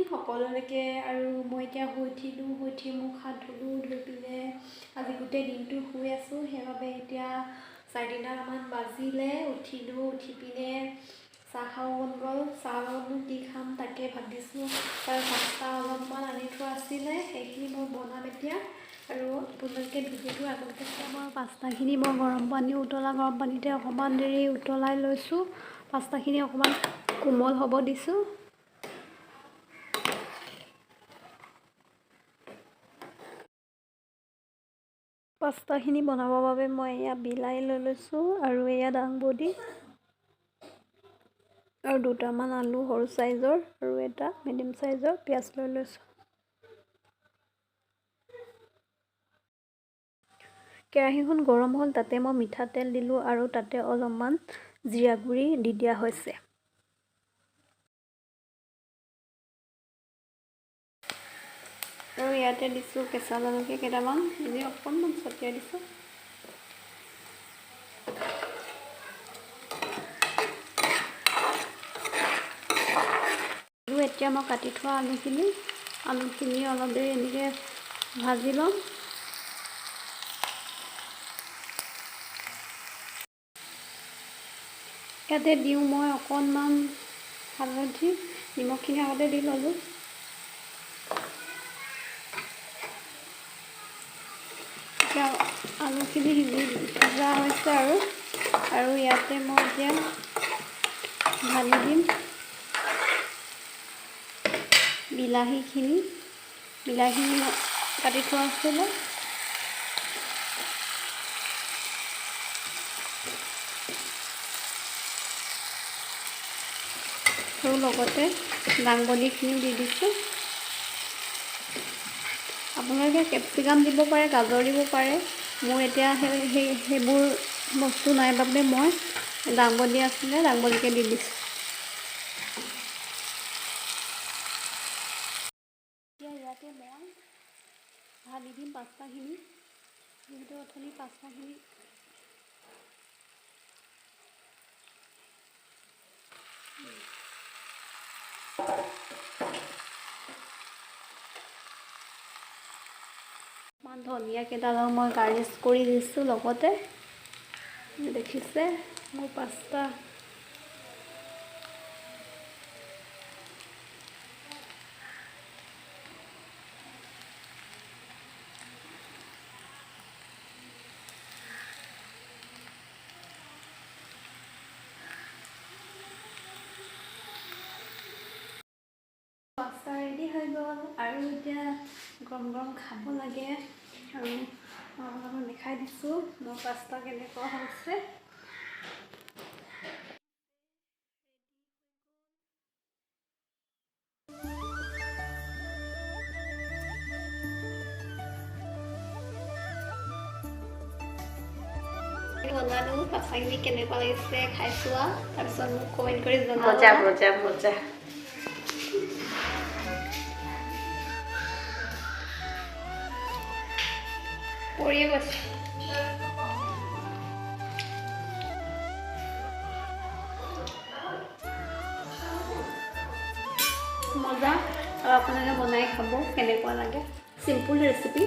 সকলোলৈকে। আৰু মই এতিয়া শুই উঠি মুখ হাত ধুলোঁ, ধুই পিনে আজি গোটেই দিনটো শুই আছোঁ। সেইবাবে এতিয়া 3:30মান বাজিলে। উঠি পিনে চাহ খাব মন গ'ল। চাহ লগতনো কি খাম তাকে ভাবিছোঁ। তাৰ পাস্তা অলপমান আনি থোৱা আছিলে, সেইখিনি মই বনাম এতিয়া। আৰু আপোনালোকে ভিডিঅ'টো আগতে চাব। মই পাস্তাখিনি মই উতলা গৰম পানীতে অকণমান দেৰি উতলাই লৈছোঁ। পাস্তাখিনি অকণমান কোমল হ'ব দিছোঁ। পাস্তাখিনি বনাবৰ বাবে মই এয়া বিলাহী লৈ লৈছোঁ আৰু এয়া দাংবডি আৰু 2টামান আলু সৰু চাইজৰ আৰু এটা মিডিয়াম চাইজৰ পিঁয়াজ লৈ লৈছোঁ। কেৰাহীখন গৰম হ'ল, তাতে মই মিঠাতেল দিলোঁ আৰু তাতে অলপমান জিৰা গুড়ি দি দিয়া হৈছে। আৰু ইয়াতে দিছোঁ কেঁচা জলকীয়া কেইটামান, অকণমান ছটিয়াই দিছোঁ। আৰু এতিয়া মই কাটি থোৱা আলুখিনি অলপ দেৰি এনেকৈ ভাজি ল'ম। ইয়াতে দিওঁ মই অকণমান হালধি, নিমখখিনি আগতে দি ল'লোঁ। এতিয়া আলুখিনি সিজা হৈছে আৰু ইয়াতে মই এতিয়া ঢালি দিম বিলাহীখিনি কাটি থোৱা আছিলে। আৰু লগতে দাংবডিখিনিও দি দিছোঁ। আপোনালোকে কেপচিকাম দিব পাৰে, গাজৰ দিব পাৰে। মোৰ এতিয়া সেইবোৰ বস্তু নাই বাবে মই দাংবডি আছিলে, দাংবডিকে দি দিছোঁ। এতিয়া ইয়াতে মই ঢালি দিম পাস্তাখিনি, যিহেতু অথনি পাস্তাখিনি ধনিয়া কেইডালো মই গাৰ্নিছ কৰি দিছোঁ লগতে। দেখিছে মোৰ পাস্তা। পাস্তা ৰেডি হৈ গ'ল আৰু এতিয়া গৰম গৰম খাব লাগে। আৰু মই আপোনালোকক দেখাই দিছোঁ মোৰ পাস্তা কেনেকুৱা হৈছে। বনালোঁ পাস্তাখিনি কেনেকুৱা লাগিছে খাই চোৱা, তাৰপিছত মোক কমেণ্ট কৰি জনাবা। ভজা পৰিয়ে গৈছে। মজা। আৰু আপোনালোকে বনাই খাব কেনেকুৱা লাগে। চিম্পুল ৰেচিপি।